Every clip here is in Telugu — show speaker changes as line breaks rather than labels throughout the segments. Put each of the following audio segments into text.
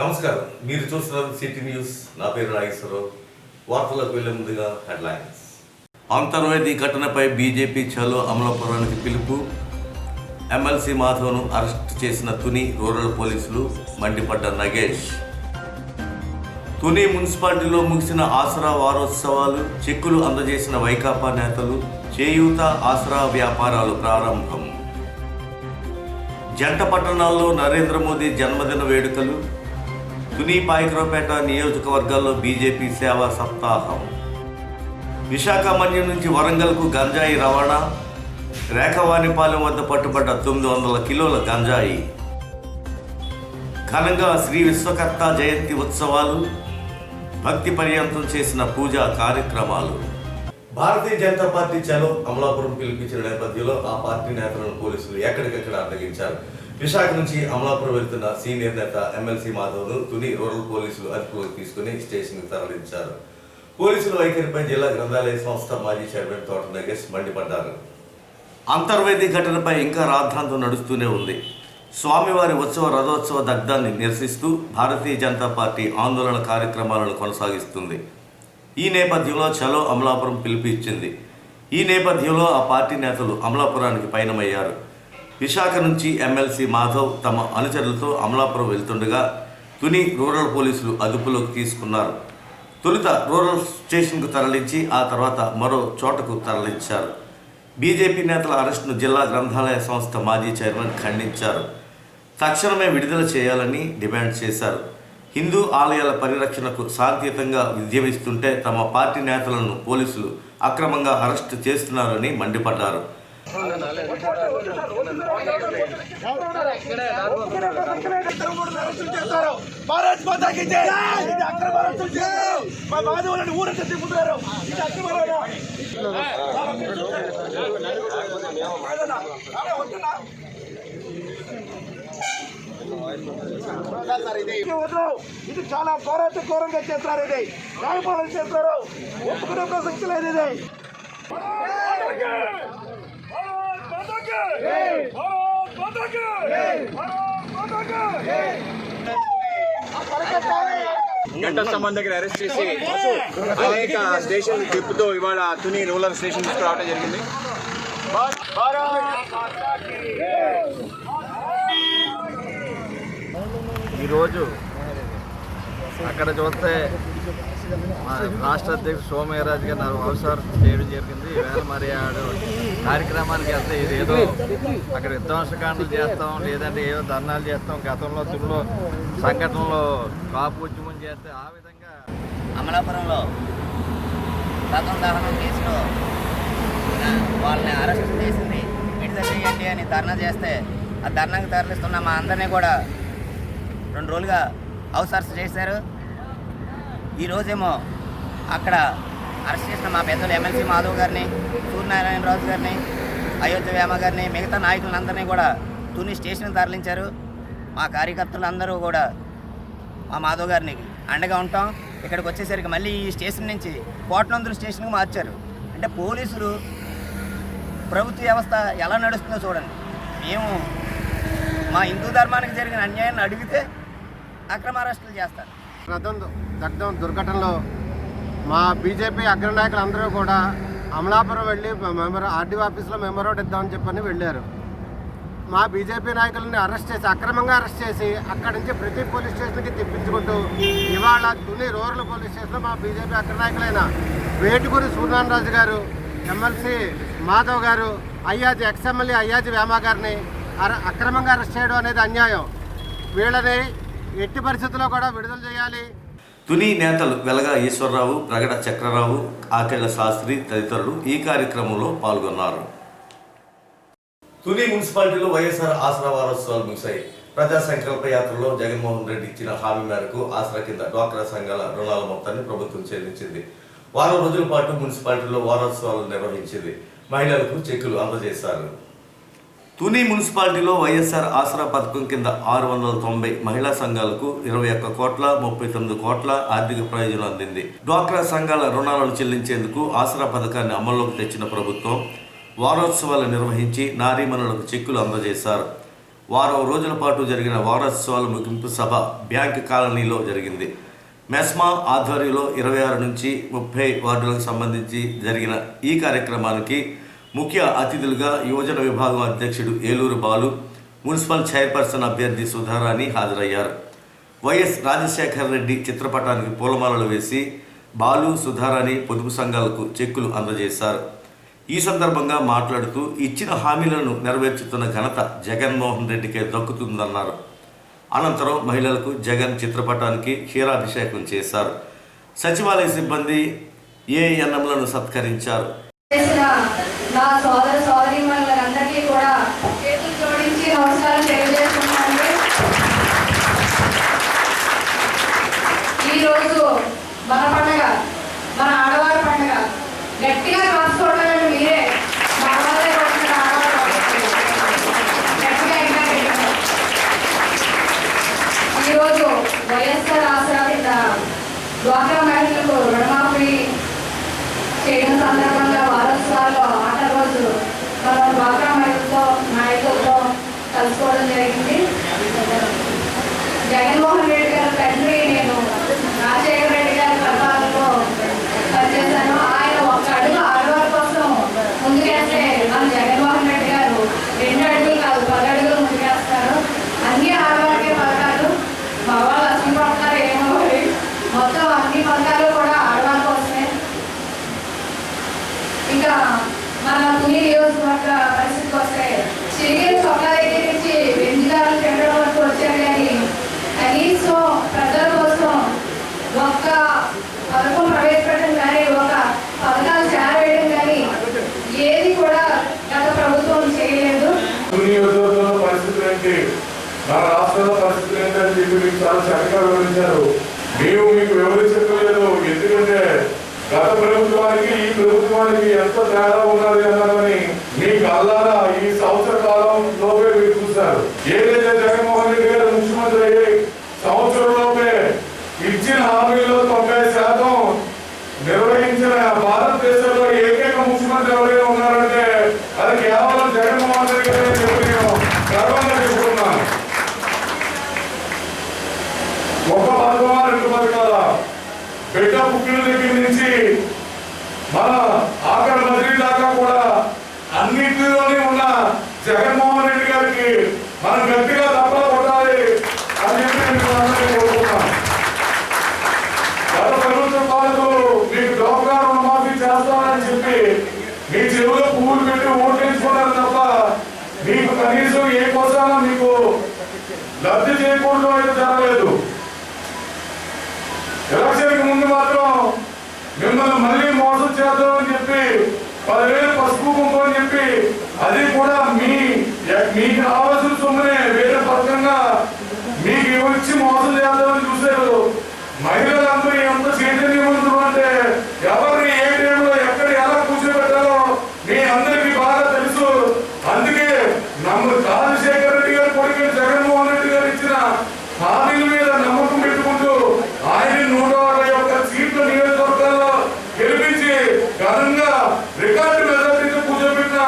నమస్కారం, మీరు చూస్తున్నారు సిటీ న్యూస్. నా పేరు నాగేశ్వరరావు. వార్తలకు వెళ్లే ముందుగా హెడ్లైన్స్. అంతర్వేది ఘటనపై బీజేపీ చలో అమలాపురానికి పిలుపు. ఎమ్మెల్సీ మాధవ్ను అరెస్ట్ చేసిన తుని రూరల్ పోలీసులు, మండిపడ్డ నగేష్. తుని మున్సిపాలిటీలో ముగిసిన ఆసరా వారోత్సవాలు, చెక్కులు అందజేసిన వైకాపా నేతలు, చేయూత ఆసరా వ్యాపారాలు ప్రారంభం. జంట పట్టణాల్లో నరేంద్ర మోదీ జన్మదిన వేడుకలు. తుని పాయకరావుపేట నియోజకవర్గాల్లో బీజేపీ సేవా సప్తాహం. విశాఖ మన్యం నుంచి వరంగల్కు గంజాయి రవాణా. రేఖవాణిపాలెం వద్ద పట్టుబడ్డ 900 కిలోల గంజాయి. ఘనంగా శ్రీ విశ్వకర్త జయంతి ఉత్సవాలు, భక్తి పర్యంతం చేసిన పూజా కార్యక్రమాలు. భారతీయ జనతా పార్టీ చలో అమలాపురం పిలిపించిన నేపథ్యంలో ఆ పార్టీ నేతలను పోలీసులు ఎక్కడికెక్కడ అడ్డగించారు. విశాఖ నుంచి అమలాపురం వెళ్తున్న సీనియర్ నేత ఎమ్మెల్సీ మాధవ్ను తుని రూరల్ పోలీసులు అదుపులోకి తీసుకుని స్టేషన్కి తరలించారు. పోలీసుల వైఖరిపై జిల్లా గ్రంథాలయ సంస్థ మాజీ చైర్మన్ తోట నగేష్ మండిపడ్డారు. అంతర్వేది ఘటనపై ఇంకా రాద్ధాంతం నడుస్తూనే ఉంది. స్వామివారి రథోత్సవ దగ్ధాన్ని నిరసిస్తూ భారతీయ జనతా పార్టీ ఆందోళన కార్యక్రమాలను కొనసాగిస్తుంది. ఈ నేపథ్యంలో చలో అమలాపురం పిలుపు ఇచ్చింది. ఈ నేపథ్యంలో ఆ పార్టీ నేతలు అమలాపురానికి పయనమయ్యారు. విశాఖ నుంచి ఎమ్మెల్సీ మాధవ్ తమ అనుచరులతో అమలాపురం వెళ్తుండగా తుని రూరల్ పోలీసులు అదుపులోకి తీసుకున్నారు. తొలుత రూరల్ స్టేషన్కు తరలించి ఆ తర్వాత మరో చోటకు తరలించారు. బీజేపీ నేతల అరెస్టును జిల్లా గ్రంథాలయ సంస్థ మాజీ చైర్మన్ ఖండించారు. తక్షణమే విడుదల చేయాలని డిమాండ్ చేశారు. హిందూ ఆలయాల పరిరక్షణకు శాంతియుతంగా ఉద్యమిస్తుంటే తమ పార్టీ నేతలను పోలీసులు అక్రమంగా అరెస్టు చేస్తున్నారని మండిపడ్డారు.
ఇది చాలా ఘోరంగా చేస్తారు. ఇది న్యాయపాలన చేస్తారు. ఒప్పుకునే ప్రసక్తి లేదు. ఇది
గంట సంబంధం దగ్గర అరెస్ట్ చేసి అనేక స్టేషన్ తిప్పుతో ఇవాళ తుని రూరల్ స్టేషన్ తీసుకురావడం జరిగింది.
ఈరోజు అక్కడ చూస్తే రాష్ట్ర అధ్యక్షుడు సోమయ్యరాజు గారిని అవసరం చేయడం జరిగింది. ఈవేళ మరి ఆడు కార్యక్రమానికి వెళ్తే ఇదేదో అక్కడ విధ్వంసకాండలు చేస్తాం, లేదంటే ఏదో ధర్నాలు చేస్తాం, గతంలో తుల్లో సంఘటనలో కాపు ఉద్యమం చేస్తే ఆ విధంగా
అమలాపురంలో రథం దహనం కేసులో వాళ్ళని అరెస్ట్ చేసింది, విడుదల చేయండి అని ధర్నా చేస్తే ఆ ధర్నాకి తరలిస్తున్న మా అందరినీ కూడా 2 రోజులుగా హౌస్ అరెస్ట్ చేశారు. ఈరోజేమో అక్కడ అరెస్ట్ చేసిన మా పెద్దలు ఎమ్మెల్సీ మాధవ్ గారిని, సూర్యనారాయణరాజు గారిని, అయోధ్య వేమ గారిని, మిగతా నాయకులందరినీ కూడా తుని స్టేషన్కి తరలించారు. మా కార్యకర్తలందరూ కూడా మా మాధవ్ గారిని అండగా ఉంటాం. ఇక్కడికి వచ్చేసరికి మళ్ళీ ఈ స్టేషన్ నుంచి కోటనందుల స్టేషన్కి మార్చారు. అంటే పోలీసులు ప్రభుత్వ వ్యవస్థ ఎలా నడుస్తుందో చూడండి. మేము మా హిందూ ధర్మానికి జరిగిన అన్యాయాన్ని అడిగితే అక్రమ అరెస్టులు చేస్తారు.
రథం దగ్ధం దుర్ఘటనలో మా బీజేపీ అగ్రనాయకులు అందరూ కూడా అమలాపురం వెళ్ళి ఆర్డీఓ ఆఫీస్లో మెమోరాండం ఇద్దామని చెప్పని వెళ్ళారు. మా బీజేపీ నాయకులని అక్రమంగా అరెస్ట్ చేసి అక్కడి నుంచి ప్రతి పోలీస్ స్టేషన్కి తెప్పించుకుంటూ ఇవాళ తుని రూరల్ పోలీస్ స్టేషన్లో మా బీజేపీ అగ్రనాయకులైన వేటుకూరి సూర్యనారాయణరాజు గారు, ఎమ్మెల్సీ మాధవ్ గారు, ఎక్స్ఎమ్మెల్యే అయ్యాజీ వేమ గారిని అక్రమంగా అరెస్ట్ చేయడం అనేది అన్యాయం. వీళ్ళని ఎట్టి పరిస్థితుల్లో కూడా విడుదల చేయాలి.
తుని నేతలు వెలగా ఈశ్వరరావు, ప్రగడ చక్రరావు, ఆకెళ్ల శాస్త్రి తదితరులు ఈ కార్యక్రమంలో పాల్గొన్నారు. తుని మున్సిపాలిటీలో వైఎస్ఆర్ ఆసరా వారోత్సవాలు ముగిశాయి. ప్రజా సంకల్ప యాత్రలో జగన్మోహన్ రెడ్డి ఇచ్చిన హామీ మేరకు ఆసరా కింద డ్వాక్రా సంఘాల రుణాల మొత్తాన్ని ప్రభుత్వం చెల్లించింది. వారం రోజుల పాటు మున్సిపాలిటీలో వారోత్సవాలు నిర్వహించింది. మహిళలకు చెక్కులు అందజేశారు. తుని మున్సిపాలిటీలో వైఎస్ఆర్ ఆసరా పథకం కింద 690 మహిళా సంఘాలకు 21,39 కోట్ల ఆర్థిక ప్రయోజనం అందింది. డ్వాక్రా సంఘాల రుణాలను చెల్లించేందుకు ఆసరా పథకాన్ని అమల్లోకి తెచ్చిన ప్రభుత్వం వారోత్సవాలు నిర్వహించి నారీమణులకు చెక్కులు అందజేశారు. వారం రోజుల పాటు జరిగిన వారోత్సవాల ముగింపు సభ బ్యాంక్ కాలనీలో జరిగింది. మెస్మా ఆధ్వర్యంలో 26 నుంచి 30 వార్డులకు సంబంధించి జరిగిన ఈ కార్యక్రమానికి ముఖ్య అతిథులుగా యువజన విభాగం అధ్యక్షుడు ఏలూరు బాలు, మున్సిపల్ చైర్పర్సన్ అభ్యర్థి సుధారాణి హాజరయ్యారు. వైఎస్ రాజశేఖర్ రెడ్డి చిత్రపటానికి పూలమాలలు వేసి బాలు, సుధారాణి పొదుపు సంఘాలకు చెక్కులు అందజేశారు. ఈ సందర్భంగా మాట్లాడుతూ ఇచ్చిన హామీలను నెరవేర్చుతున్న ఘనత జగన్మోహన్ రెడ్డికే దక్కుతుందన్నారు. అనంతరం మహిళలకు జగన్ చిత్రపటానికి క్షీరాభిషేకం చేశారు. సచివాలయ సిబ్బంది ఏఎన్ఎంలను సత్కరించారు.
నా సోదర సోదరీమణులందరికీ కూడా చేతులు జోడించి నమస్కారం తెలియజేస్తున్నాను. ఈరోజు మన పండుగ, మన ఆడవారి పండుగ. గట్టిగా కాసుకోవడం మీరే, మా వాళ్ళే కొట్టిన ఆడవారు గట్టిగా ఇంకా ఈరోజు వైఎస్ఆర్ ఆసరా కింద డ్వాక్రా మహిళలకు రుణమాఫీ చేయడం సందర్భంగా వారోత్సవాల్లో ఆఖరి రోజు మనం డ్వాక్రా మహిళలతో నాయకులతో కలుసుకోవడం జరిగింది. జగన్మోహన్ రెడ్డి గారి తండ్రి నేను రాజశేఖర రెడ్డి గారి పరిపాలనలో పనిచేశాను. ఆయన ఒక్క అడుగు ఆడవారి కోసం ముందుకేస్తే మన జగన్మోహన్ రెడ్డి గారు 2 అడుగులు కాదు 10 అడుగులు ముందుకేస్తారు. అన్ని ఆడవారికి పథకాలు, మగవాళ్ళు అసలు పడతారు ఏమో, మొత్తం అన్ని పథకాలు కూడా ఆడవారి కోసమే. ఇంకా మన తుని నియోజకవర్గ పరిస్థితికి వస్తే చిరిగిన చొక్కా దగ్గర నుంచి వెండిదారులు తినడం వరకు వచ్చారు. కానీ కనీసం ప్రజల కోసం ఒక్క పథకం ప్రవేశపెట్టడం కానీ, ఒక పథకాలు చేరవేయడం కానీ ఏది కూడా గత ప్రభుత్వం చేయలేదు.
పరిస్థితులు ఏంటి, మన రాష్ట్రంలో పరిస్థితులు ఏంటని చెప్పి మీకు చాలా చక్కగా వివరించారు. మేము మీకు వివరించలేదు, ఎందుకంటే గత ప్రభుత్వానికి ఈ ప్రభుత్వానికి ఎంత తేడా ఉన్నది అన్నదని మీ కళ్ళారా ఈ సంవత్సర కాలంలోపే మీరు చూశారు. ఏదైతే జగన్మోహన్ రెడ్డి గారు ముఖ్యమంత్రి అయ్యి సంవత్సరంలోపే ఇచ్చిన హామీలో 90% నిర్వహించిన భారతదేశంలో ఏకైక ముఖ్యమంత్రి ఎవరైనా ఉన్నారంటే అది కేవలం జగన్మోహన్ రెడ్డి గారు చెప్పి నేను గర్వంగా చెప్పుకున్నాను. ఒక పథకమా 2 పథకాల బిడ్డ పుట్టిన దగ్గర నుంచి మన ఆఖరి మంత్రి దాకా కూడా అన్నింటిలోనే ఉన్న జగన్మోహన్ రెడ్డి గారికి మనం గట్టిగా తప్పలు కొట్టాలి అని చెప్పి నేను అందరికీ కోరుకున్నాను. గత ప్రభుత్వ పాలకులు మీకు డ్వాక్రా రుణమాఫీ చేస్తామని చెప్పి మీ చెవులో పువ్వులు పెట్టి ఓట్లేసుకున్నారు తప్ప మీకు కనీసం ఏ కోసాన మీకు లబ్ధి చేయకూడదు అయితే జరగలేదు. ఎలక్షన్కి ముందు మాత్రం మిమ్మల్ని మళ్ళీ మోసం చేద్దామని చెప్పి 10,000 పసుపు కుంకుమ అని చెప్పి అది కూడా మీకు రావాల్సిన సొమ్మునే వేరే పథకంగా మీకు ఇచ్చి మోసం చేద్దామని చూశారు. మహిళలందరూ ఎంత చైతన్యవంతులు అంటే ఎవరిని ఏ టైంలో ఎక్కడ ఎలా కూర్చోబెట్టాలో మీ అందరికీ బాగా తెలుసు. అందుకే రాజశేఖర రెడ్డి గారు కొడుకు జగన్మోహన్ రెడ్డి గారు ఇచ్చిన హామీల మీద నమ్మకం పెట్టుకుంటూ ఆయన 161 సీట్ల నియోజకవర్గాల్లో గెలిపించి ఘనంగా రికార్డు మెజార్టీతో కూర్చోబెట్టిన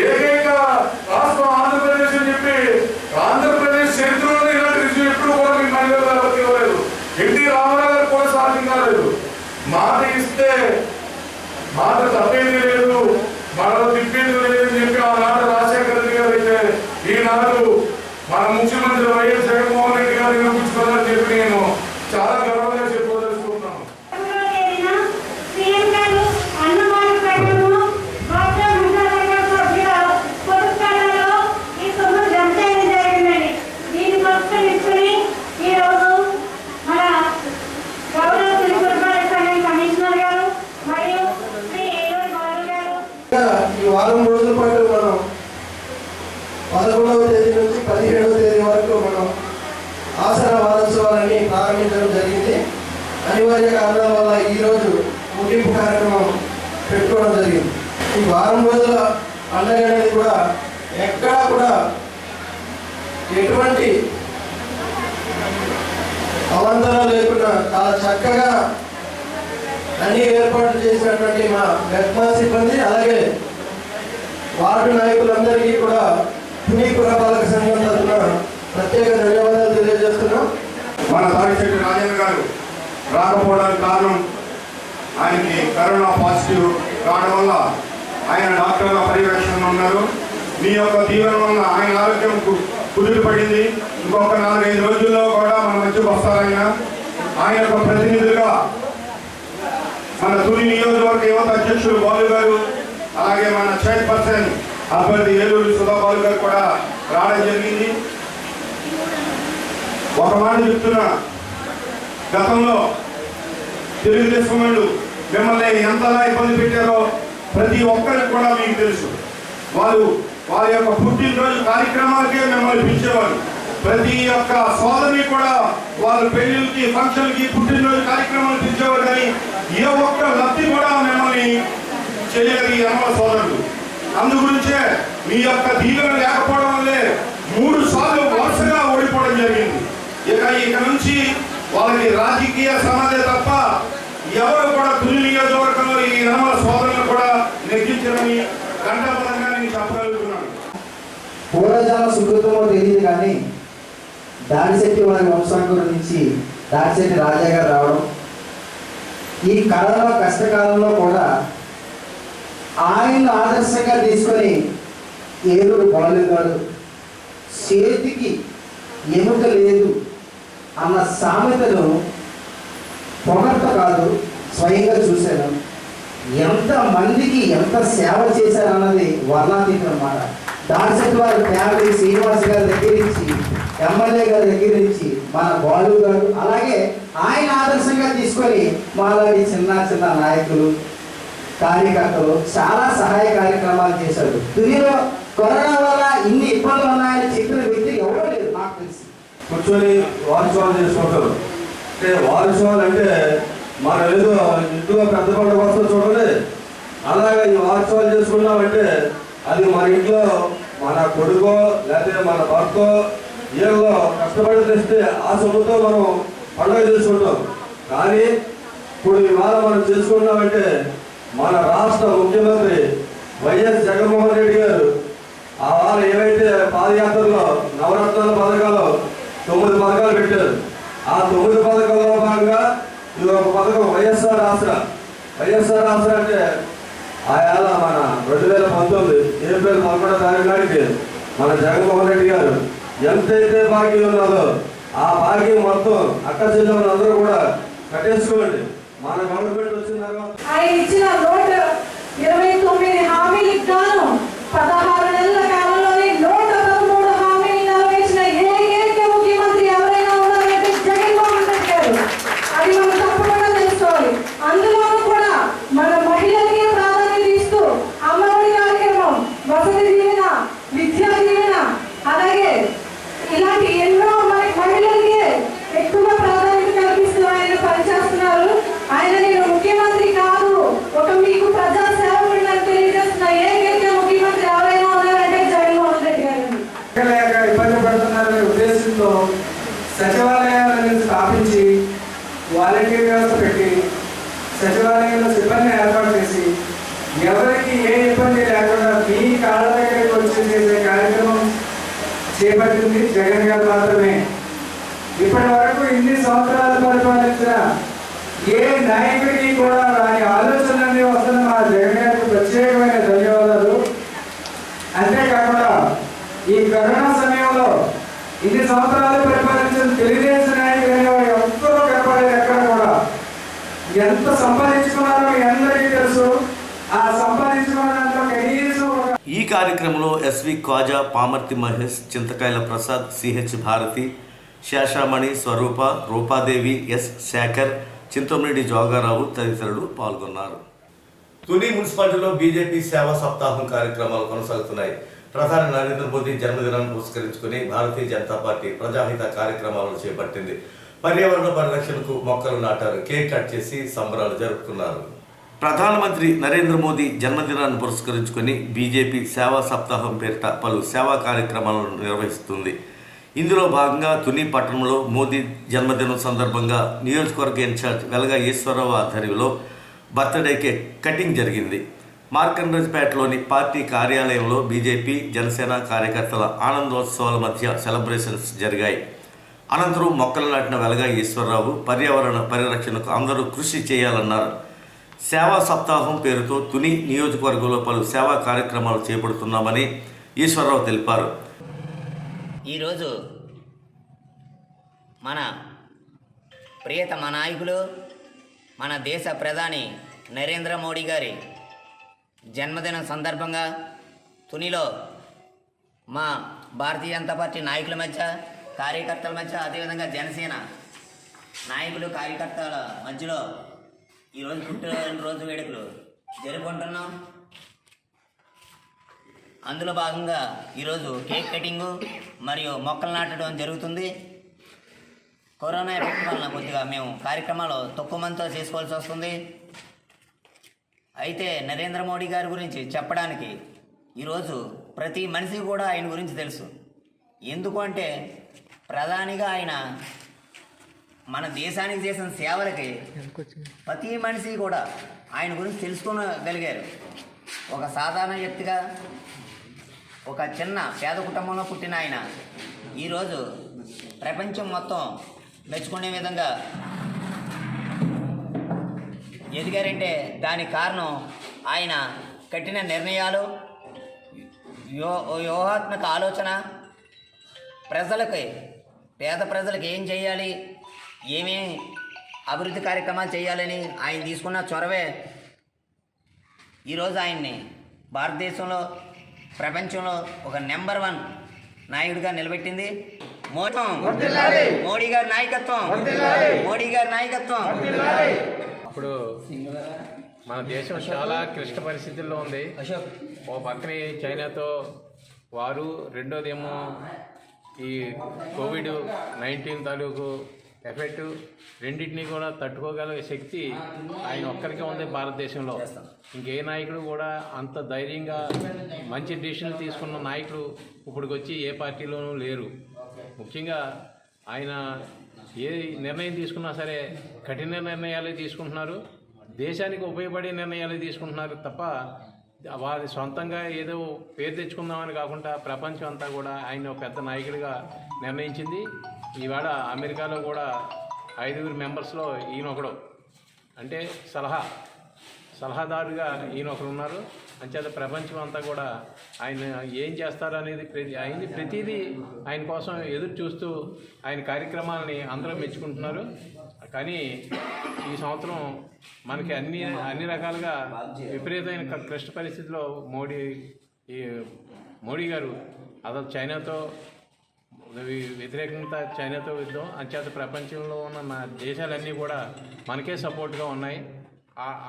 ఏకైక రాష్ట్రం ఆంధ్రప్రదేశ్ అని చెప్పి ఆంధ్రప్రదేశ్ చరిత్రలోనే ఇలాంటి రుజువు ఎప్పుడు కూడా మీ మహిళలు ఎవరికి ఇవ్వలేదు. ఎన్టీ రామారావు గారు కూడా సాధ్యం కాలేదు. మాట ఇస్తే మాట తప్పేది లేదు, మనలో తిప్పేది లేదని చెప్పి ఆనాడు రాజశేఖర రెడ్డి గారు అయితే ఈనాడు మన ముఖ్యమంత్రి వైఎస్ జగన్మోహన్ రెడ్డి గారు నిరూపించుకోవాలని చెప్పి నేను చాలా గర్వంగా చెప్పదలుచుకున్నాను.
ఈ వారం రోజుల పాటు మనం 11వ తేదీ నుంచి 17వ తేదీ వరకు మనం ఆసరా వారోత్సవాలన్నీ ప్రారంభించడం జరిగింది. అనివార్య కారణాల వల్ల ఈరోజు ముగింపు కార్యక్రమం పెట్టుకోవడం జరిగింది. ఈ వారం రోజుల పండుగ అనేది కూడా ఎక్కడా కూడా ఎటువంటి అవంతరం లేకుండా చాలా చక్కగా అన్ని ఏర్పాట్లు చేసినటువంటి మా మెస్మా సిబ్బంది అలాగే వార్డు నాయకులందరికీ కూడా తుని పురపాలక సంఘం తరఫున ప్రత్యేక ధన్యవాదాలు తెలియజేస్తున్నాం.
మన తాడిశెట్టి రాజేంద్ర గారు రాకపోవడానికి కారణం ఆయనకి కరోనా పాజిటివ్ కావడం వల్ల ఆయన డాక్టర్ల పర్యవేక్షణలో ఉన్నారు. మీ యొక్క దీవెన వల్ల ఆయన ఆరోగ్యం కుదిరిపడింది. ఇంకొక 4-5 రోజుల్లో కూడా మన మధ్యకు వస్తారాయన. ఆయన యొక్క ప్రతినిధులుగా మన తుని నియోజకవర్గ యువత అధ్యక్షులు బాలు గారు, అలాగే మన చైర్పర్సన్ అభ్యర్థి ఏలూరు సుధా బాలు గారు కూడా రావడం జరిగింది. ఒక మాట చెప్తున్నా, గతంలో తెలుగుదేశం వాళ్ళు మిమ్మల్ని ఎంతలా ఇబ్బంది పెట్టారో ప్రతి ఒక్కరికి కూడా మీకు తెలుసు. వారి యొక్క పుట్టినరోజు కార్యక్రమాలకే మిమ్మల్ని పిలిచేవారు. ప్రతి ఒక్క సోదరిని కూడా వాళ్ళ పెళ్లికి, ఫంక్షన్కి, పుట్టినరోజు కార్యక్రమాలు పిలిచేవారు. కానీ ఏ ఒక్క లబ్ధి కూడా మిమ్మల్ని చేయలేదు ఈ అమ్మ సోదరులు. అందుగురించే మీ యొక్క దీవెన లేకపోవడం వల్లే 3 సార్లు వరుసగా ఓడిపోవడం జరిగింది. ఇక నుంచి వాళ్ళకి రాజకీయ సమాధే తప్ప ఎవరు కూడా తుని నియోజకవర్గంలో ఈ యనమల సోదరులను కూడా నెగ్గించరని గంటాపరంగా నేను చెప్పగలుగుతున్నాను.
పూర్వజాల సుకృతమో తెలియదు కానీ దాడిశెట్టి వారి వంశాంకుల నుంచి దాడిశెట్టి రాజా గారు రావడం, ఈ కరోనా కష్టకాలంలో కూడా ఆయన్ను ఆదర్శంగా తీసుకొని ఏలూరు బాలు గారు చేతికి ఎముక లేదు అన్న సామెతను పొగడ్త కాదు, స్వయంగా చూశాను. ఎంత మందికి ఎంత సేవ చేశారన్నది వర్ణాతీతం అన్నమాట. దాడిశెట్టి వారి ఫ్యామిలీ శ్రీనివాస్ గారి దగ్గర నుంచి, ఎమ్మెల్యే గారి దగ్గర నుంచి, మన బాలు గారు, అలాగే ఆయన ఆదర్శంగా తీసుకొని మాలాంటి చిన్న నాయకులు, కార్యకర్తలు చాలా సహాయ కార్యక్రమాలు చేశారు. తునిలో కరోనా వల్ల ఇన్ని ఇబ్బందులు ఉన్నాయని చెప్పిన వ్యక్తి ఎవరో లేదు నాకు తెలిసి.
కూర్చొని వారోత్సవాలు చేసుకుంటారు. అంటే వారోత్సవాలు అంటే మన ఏదో ఇంట్లో పెద్ద పండుగ వస్తుంది చూడండి, అలాగే ఈ వారోత్సవాలు చేసుకున్నామంటే అది మన ఇంట్లో మన కొడుకో లేకపోతే మన భర్తో ఏదో కష్టపడి తెస్తే ఆ సొమ్ముతో మనం పండుగ చేసుకుంటాం. కానీ ఇప్పుడు ఇవాళ మనం చేసుకున్నామంటే మన రాష్ట్ర ముఖ్యమంత్రి వైఎస్ జగన్మోహన్ రెడ్డి గారు ఆ వాళ్ళు ఏవైతే పాదయాత్రలో నవరత్నాల పథకాలు 9 పథకాలు పెట్టారు. ఆ 9 పథకాల్లో భాగంగా ఇది ఒక పథకం వైఎస్ఆర్ ఆసరా అంటే ఆయాల మన 2019 ఏప్రిల్ 11వ తారీఖు నాటికి మన జగన్మోహన్ రెడ్డి గారు ఎంతైతే భాగ్యం ఉన్నదో ఆ భాగ్యం మొత్తం అక్క చెల్లెలు అందరూ కూడా కట్టేసుకోండి. మన గవర్నమెంట్ వచ్చిన తర్వాత
ఆయన ఇచ్చిన 129 హామీలకు గాను 16 నెలల కాలంలోనే 113 హామీలు నెరవేర్చిన ఏకైక ముఖ్యమంత్రి ఎవరైనా ఉన్నారంటే జగన్మోహన్ రెడ్డి గారు. అది మనం తప్పకుండా తెలుసుకోవాలి. అందులోనూ కూడా మన మహిళలకి ప్రాధాన్యత ఇస్తూ అమ్మఒడి కార్యక్రమం, వసతి దీవెన, విద్యా దీవెన, అలాగే ఇలాంటి ఎన్నో మహిళలకి ఎక్కువ ప్రాధాన్యత కల్పిస్తూ ఆయన పనిచేస్తున్నారు. ఆయన నేను ముఖ్యమంత్రి కాదు, ఒక మీకు ప్రజా సేవకుడిని తెలియజేస్తున్న ఏకైక ముఖ్యమంత్రి ఎవరైనా ఉన్నారంటే జగన్మోహన్ రెడ్డి గారు.
ఇబ్బంది పడుతున్నారనే ఉద్దేశంతో సచివాలయాలను స్థాపించి వాలంటీర్ వ్యవస్థ పెట్టి సచివాలయంలో సిబ్బందిని ఏర్పాటు చేసి ఎవరికి ఏ ఇబ్బంది లేకుండా మీ కాళ్ళ దగ్గరికి వచ్చి చేసే కార్యక్రమం చేపట్టింది జగన్ గారు మాత్రమే. ఇప్పటి వరకు ఇన్ని సంవత్సరాలు పరిపాలించిన ఏ నాయకుడికి కూడా రాని ఆలోచనలన్నీ వస్తున్న మా జగన్ గారికి ప్రత్యేకమైన ధన్యవాదాలు. అంతేకాకుండా ఈ కరోనా సమయంలో ఇన్ని సంవత్సరాలు పరిపాలించిన తెలుగుదేశం నాయకులు అనేవారు ఎవ్వరూ కనపడలేదు. ఎక్కడ కూడా ఎంత సంపాదించుకున్నారో మీ అందరికీ తెలుసు. ఆ సంపాదించుకున్న దాంట్లో కనీసం
ఈ కార్యక్రమంలో ఎస్వి ఖ్వాజా, పామర్తి మహేష్, చింతకాయల ప్రసాద్, సిహెచ్ భారతి, శేషామణి, స్వరూప, రూపాదేవి, ఎస్ శేఖర్, చింతమనేడి జోగారావు తదితరులు పాల్గొన్నారు. తుని మున్సిపాలిటీలో బీజేపీ సేవా సప్తాహం కార్యక్రమాలు కొనసాగుతున్నాయి. ప్రధాని నరేంద్ర మోదీ జన్మదినాన్ని పురస్కరించుకుని భారతీయ జనతా పార్టీ ప్రజాహిత కార్యక్రమాలను చేపట్టింది. పర్యావరణ పరిరక్షణకు మొక్కలు నాటారు, కేక్ కట్ చేసి సంబరాలు జరుపుకున్నారు. ప్రధానమంత్రి నరేంద్ర మోదీ జన్మదినాన్ని పురస్కరించుకుని బీజేపీ సేవా సప్తాహం పేరిట పలు సేవా కార్యక్రమాలను నిర్వహిస్తుంది. ఇందులో భాగంగా తుని పట్టణంలో మోదీ జన్మదినం సందర్భంగా నియోజకవర్గ ఇన్ఛార్జ్ వెలగ ఈశ్వరరావు ఆధ్వర్యంలో బర్త్డే కేక్ కటింగ్ జరిగింది. మార్కండేజ్పేటలోని పార్టీ కార్యాలయంలో బీజేపీ జనసేన కార్యకర్తల ఆనందోత్సవాల మధ్య సెలబ్రేషన్స్ జరిగాయి. అనంతరం మొక్కలు నాటిన వెలగా ఈశ్వరరావు పర్యావరణ పరిరక్షణకు అందరూ కృషి చేయాలన్నారు. సేవా సప్తాహం పేరుతో తుని నియోజకవర్గంలో పలు సేవా కార్యక్రమాలు చేపడుతున్నామని ఈశ్వరరావు తెలిపారు.
ఈరోజు మన ప్రియతమ నాయకులు మన దేశ ప్రధాని నరేంద్ర మోడీ గారి జన్మదినం సందర్భంగా తునిలో మా భారతీయ జనతా పార్టీ నాయకుల మధ్య, కార్యకర్తల మధ్య, అదేవిధంగా జనసేన నాయకులు కార్యకర్తల మధ్యలో ఈరోజు పుట్టినరోజు వేడుకలు జరుపుకుంటున్నాం. అందులో భాగంగా ఈరోజు కేక్ కటింగు మరియు మొక్కలు నాటడం జరుగుతుంది. కరోనా ఎఫెక్ట్ వలన కొద్దిగా మేము కార్యక్రమాలు తక్కువ మందితో చేసుకోవాల్సి వస్తుంది. అయితే నరేంద్ర మోడీ గారి గురించి చెప్పడానికి ఈరోజు ప్రతి మనిషికి కూడా ఆయన గురించి తెలుసు. ఎందుకు అంటే ప్రధానిగా ఆయన మన దేశానికి చేసిన సేవలకి ప్రతి మనిషి కూడా ఆయన గురించి తెలుసుకోగలిగారు. ఒక సాధారణ వ్యక్తిగా ఒక చిన్న పేద కుటుంబంలో పుట్టిన ఆయన ఈరోజు ప్రపంచం మొత్తం మెచ్చుకునే విధంగా ఎదిగారంటే దానికి కారణం ఆయన కఠిన నిర్ణయాలు, వ్యూహాత్మక ఆలోచన, ప్రజలకి పేద ప్రజలకు ఏం చేయాలి, ఏమేమి అభివృద్ధి కార్యక్రమాలు చేయాలని ఆయన తీసుకున్న చొరవే ఈరోజు ఆయన్ని భారతదేశంలో ప్రపంచంలో ఒక నెంబర్ 1 నాయకుడిగా నిలబెట్టింది. మోడీ గారి నాయకత్వం, మోడీ గారి నాయకత్వం.
ఇప్పుడు మన దేశం చాలా క్లిష్ట పరిస్థితుల్లో ఉంది. ఓ పక్కనే చైనాతో వారు, రెండోదేమో ఈ కోవిడ్-19 తాలూకు ఎఫెక్ట్, రెండింటినీ కూడా తట్టుకోగల శక్తి ఆయన ఒక్కరికే ఉంది భారతదేశంలో. ఇంకే నాయకుడు కూడా అంత ధైర్యంగా మంచి డిసిషన్లు తీసుకున్న నాయకుడు ఇప్పటికొచ్చి ఏ పార్టీలోనూ లేరు. ముఖ్యంగా ఆయన ఏ నిర్ణయం తీసుకున్నా సరే కఠిన నిర్ణయాలే తీసుకుంటున్నారు, దేశానికి ఉపయోగపడే నిర్ణయాలే తీసుకుంటున్నారు తప్ప వారి సొంతంగా ఏదో పేరు తెచ్చుకుందామని కాకుండా ప్రపంచం అంతా కూడా ఆయన ఒక పెద్ద నాయకుడిగా నిర్ణయించింది. ఈవేళ అమెరికాలో కూడా 5 మెంబర్స్లో ఈయన ఒకడు, అంటే సలహాదారుగా ఈయన ఒకరు ఉన్నారు. అంచేత ప్రపంచం అంతా కూడా ఆయన ఏం చేస్తారనేది ప్రతిదీ ఆయన కోసం ఎదురు చూస్తూ ఆయన కార్యక్రమాలని అందరూ మెచ్చుకుంటున్నారు. కానీ ఈ సంవత్సరం మనకి అన్ని రకాలుగా విపరీతమైన క్లిష్ట పరిస్థితిలో మోడీ గారు అసలు చైనాతో వ్యతిరేకంగా చైనాతో యుద్ధం, అంచేత ప్రపంచంలో ఉన్న దేశాలన్నీ కూడా మనకే సపోర్ట్గా ఉన్నాయి.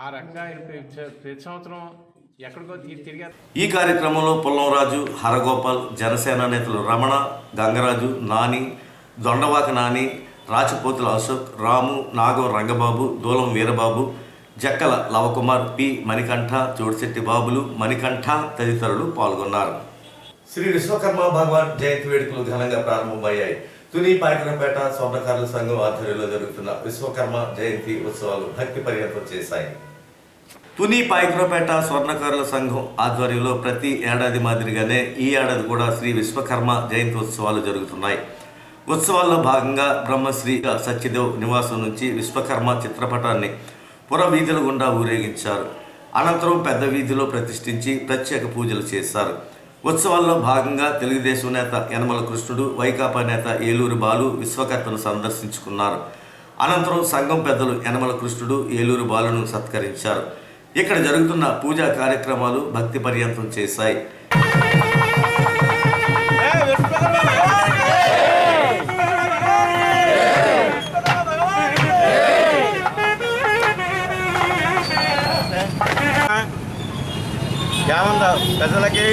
ఆ రకంగా ప్రతి సంవత్సరం ఎక్కడికో తిరిగారు.
ఈ కార్యక్రమంలో పుల్లంరాజు, హరగోపాల్, జనసేన నేతలు రమణ, గంగరాజు, నాని, దొండవాక నాని, రాచపోతుల అశోక్, రాము, నాగం రంగబాబు, దూలం వీరబాబు, జక్కల లవకుమార్, పి మణికంఠ, చోడిశెట్టి బాబులు, మణికంఠ తదితరులు పాల్గొన్నారు. శ్రీ విశ్వకర్మ భగవాన్ జయంతి వేడుకలు ఘనంగా ప్రారంభమయ్యాయి. తుని పాయకరపేట స్వర్ణకారుల సంఘం ఆధ్వర్యంలో జరుగుతున్న విశ్వకర్మ జయంతి ఉత్సవాలు భక్తి పర్యంతం చేశాయి. తుని పాయకరపేట స్వర్ణకారుల సంఘం ఆధ్వర్యంలో ప్రతి ఏడాది మాదిరిగానే ఈ ఏడాది కూడా శ్రీ విశ్వకర్మ జయంతి ఉత్సవాలు జరుగుతున్నాయి. ఉత్సవాల్లో భాగంగా బ్రహ్మశ్రీ సత్యదేవ్ నివాసం నుంచి విశ్వకర్మ చిత్రపటాన్ని పుర వీధుల గుండా ఊరేగించారు. అనంతరం పెద్ద వీధిలో ప్రతిష్ఠించి ప్రత్యేక పూజలు చేశారు. ఉత్సవాల్లో భాగంగా తెలుగుదేశం నేత యనమల కృష్ణుడు, వైకాపా నేత ఏలూరు బాలు విశ్వకర్తను సందర్శించుకున్నారు. అనంతరం సంఘం పెద్దలు యనమల కృష్ణుడు, ఏలూరు బాలును సత్కరించారు. ఇక్కడ జరుగుతున్న పూజా కార్యక్రమాలు భక్తి పర్యంతం చేశాయి.
యావంత ప్రజలకి,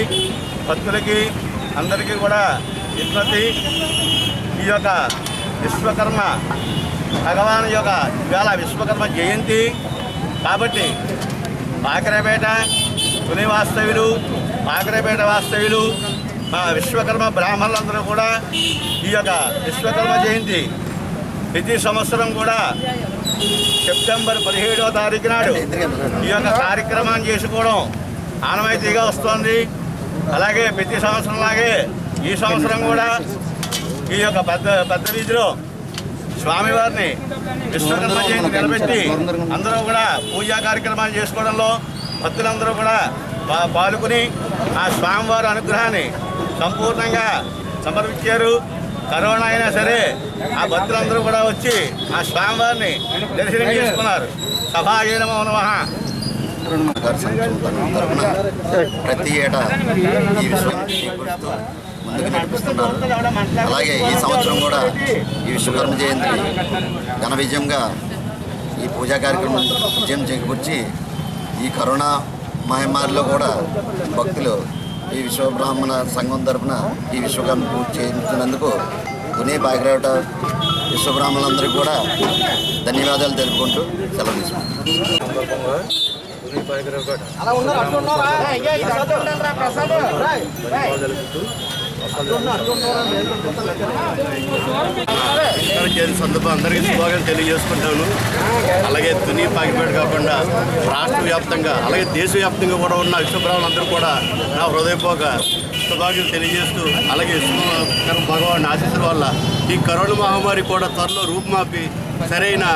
భక్తులకి అందరికీ కూడా విజ్ఞప్తి, ఈ యొక్క విశ్వకర్మ భగవాన్ యొక్క ఇవాళ విశ్వకర్మ జయంతి కాబట్టి పాకరపేట తుని వాస్తవ్యులు, పాకరపేట వాస్తవ్యులు, మా విశ్వకర్మ బ్రాహ్మణులందరూ కూడా ఈ యొక్క విశ్వకర్మ జయంతి ప్రతి సంవత్సరం కూడా సెప్టెంబర్ 17వ తారీఖు నాడు ఈ యొక్క కార్యక్రమాన్ని చేసుకోవడం ఆనవాయితీగా వస్తోంది. అలాగే ప్రతి సంవత్సరంలాగే ఈ సంవత్సరం కూడా ఈ యొక్క పెద్ద వీధిలో స్వామివారిని విశ్వకర్మ జయంతి నిలబెట్టి అందరూ కూడా పూజా కార్యక్రమాలు చేసుకోవడంలో భక్తులందరూ కూడా పాల్గొని ఆ స్వామివారి అనుగ్రహాన్ని సంపూర్ణంగా సమర్పించారు. కరోనా అయినా సరే ఆ భక్తులందరూ కూడా వచ్చి ఆ స్వామివారిని దర్శనం చేసుకున్నారు. సభాయ నమో నమః.
ప్రతి ఏటా ఈ విశ్వకర్మ ముందుకు నడిపిస్తున్నారు. అలాగే ఈ సంవత్సరం కూడా ఈ విశ్వకర్మ జయంతి ఘన విజయంగా ఈ పూజా కార్యక్రమం విజయం చేకూర్చి ఈ కరోనా మహమ్మారిలో కూడా భక్తులు ఈ విశ్వబ్రాహ్మణ సంఘం తరఫున ఈ విశ్వకర్మ పూజ చేయించినందుకు తుని బాగ్రాట విశ్వబ్రాహ్మణులందరికీ కూడా ధన్యవాదాలు తెలుపుకుంటూ సెలవు తీసుకుంటాం.
సందర్భం అందరికీ శుభాకాంక్షలు తెలియజేసుకుంటాను. అలాగే తుని పాకిపేట కాకుండా రాష్ట్ర వ్యాప్తంగా అలాగే దేశవ్యాప్తంగా కూడా ఉన్న విశ్వబ్రాహ్మణులందరూ కూడా నా హృదయపూర్వక శుభాకాంక్షలు తెలియజేస్తూ అలాగే విశ్వకర్మ భగవాన్ ఆశీస్సుల వల్ల ఈ కరోనా మహమ్మారి కూడా త్వరలో రూపుమాపి సరైన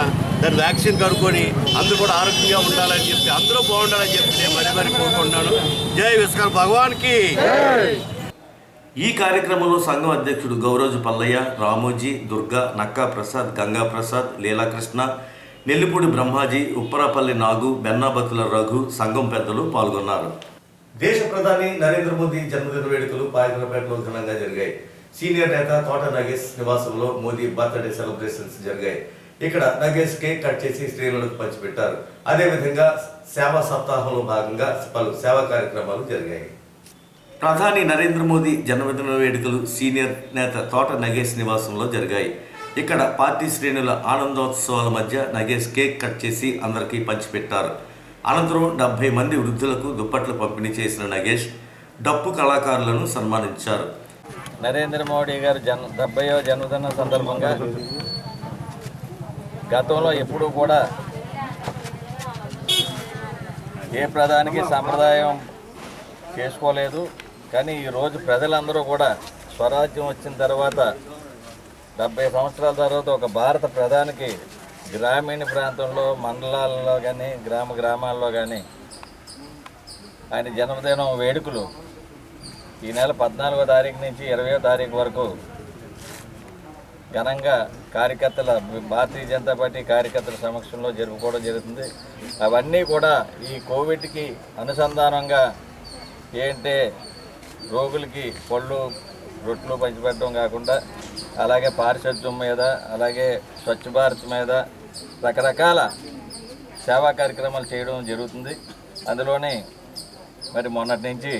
దాని వ్యాక్సిన్ కనుక్కొని అందరూ కూడా ఆరోగ్యంగా ఉండాలని చెప్పి అందరూ బాగుండాలని చెప్పి నేను మరీ కోరుకుంటున్నాను. జై విశ్వకర్మ భగవాన్కి.
ఈ కార్యక్రమంలో సంఘం అధ్యక్షుడు గౌరోజు పల్లయ్య, రామోజీ, దుర్గా, నక్కా ప్రసాద్, గంగా ప్రసాద్, లీలాకృష్ణ, నెల్లిపూడి బ్రహ్మాజీ, ఉప్పరాపల్లి నాగు, బెన్నాబతుల రఘు, సంఘం పెద్దలు పాల్గొన్నారు. దేశ ప్రధాని నరేంద్ర మోదీ జన్మదిన వేడుకలు పాయకరపేటలో ఘనంగా జరిగాయి. సీనియర్ నేత తోట నగేష్ నివాసంలో మోదీ బర్త్డే సెలబ్రేషన్స్ జరిగాయి. ఇక్కడ నగేష్ కేక్ కట్ చేసి శ్రేణులకు పంచిపెట్టారు. అదేవిధంగా సేవా సప్తాహంలో భాగంగా పలు సేవా కార్యక్రమాలు జరిగాయి. ప్రధాని నరేంద్ర మోదీ జన్మదిన వేడుకలు సీనియర్ నేత తోట నగేష్ నివాసంలో జరిగాయి. ఇక్కడ పార్టీ శ్రేణుల ఆనందోత్సవాల మధ్య నగేష్ కేక్ కట్ చేసి అందరికీ పంచిపెట్టారు. అనంతరం 70 మంది వృద్ధులకు దుప్పట్లు పంపిణీ చేసిన నగేష్ డప్పు కళాకారులను సన్మానించారు.
నరేంద్ర మోడీ గారు 70వ జన్మదిన సందర్భంగా గతంలో ఎప్పుడూ కూడా ఏ ప్రధానికి సంప్రదాయం చేసుకోలేదు. కానీ ఈరోజు ప్రజలందరూ కూడా స్వరాజ్యం వచ్చిన తర్వాత 70 సంవత్సరాల తర్వాత ఒక భారత ప్రధానికి గ్రామీణ ప్రాంతంలో మండలాల్లో కానీ గ్రామాల్లో కానీ ఆయన జన్మదినం వేడుకలు ఈ నెల 14వ తారీఖు నుంచి 20వ తారీఖు వరకు ఘనంగా భారతీయ జనతా పార్టీ కార్యకర్తల సమక్షంలో జరుపుకోవడం జరుగుతుంది. అవన్నీ కూడా ఈ కోవిడ్కి అనుసంధానంగా ఏంటంటే రోగులకి పళ్ళు రొట్లు పంచిపెట్టడం కాకుండా అలాగే పారిశుద్ధ్యం మీద అలాగే స్వచ్ఛ భారత్ మీద రకరకాల సేవా కార్యక్రమాలు చేయడం జరుగుతుంది. అందులోనే మరి మొన్నటి నుంచి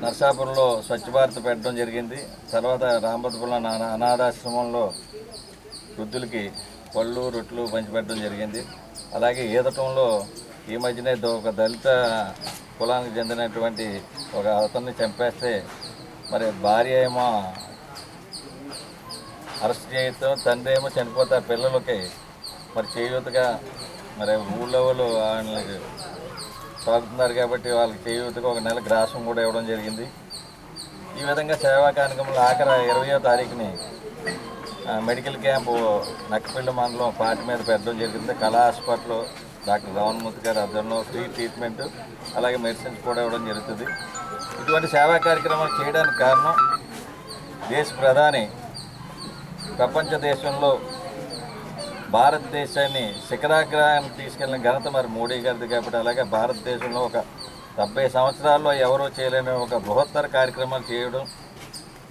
నర్సాపురంలో స్వచ్ఛ భారత్ పెట్టడం జరిగింది. తర్వాత రాంబద్పురం అనాథాశ్రమంలో వృద్ధులకి పళ్ళు రొట్లు పంచిపెట్టడం జరిగింది. అలాగే ఈదటంలో ఈ మధ్యనే ఒక దళిత కులానికి చెందినటువంటి ఒక అతన్ని చంపేస్తే మరి భార్య ఏమో అరెస్ట్ చేయటం, తండ్రి ఏమో చనిపోతే పిల్లలకి మరి చేయూతగా మరి ఊళ్ళో వాళ్ళు వాళ్ళకి సాగుతున్నారు కాబట్టి వాళ్ళకి చేయూతగా ఒక నెల గ్రాసం కూడా ఇవ్వడం జరిగింది. ఈ విధంగా సేవా కార్యక్రమంలో ఆఖరి 20వ తారీఖుని మెడికల్ క్యాంపు నక్కపిల్లి మండలం పార్టీ మీద పెట్టడం జరిగింది. కళా హాస్పిటల్లో డాక్టర్ రావణమూర్తి గారి ఆధ్వర్యంలో ఫ్రీ ట్రీట్మెంట్ అలాగే మెడిసిన్స్ కూడా ఇవ్వడం జరుగుతుంది. ఇటువంటి సేవా కార్యక్రమాలు చేయడానికి కారణం దేశ ప్రధాని ప్రపంచ దేశంలో భారతదేశాన్ని శిఖరాగ్రహానికి తీసుకెళ్లిన ఘనత మరి మోడీ గారిది కాబట్టి అలాగే భారతదేశంలో ఒక 70 సంవత్సరాల్లో ఎవరూ చేయలేని ఒక బృహత్తర కార్యక్రమాలు చేయడం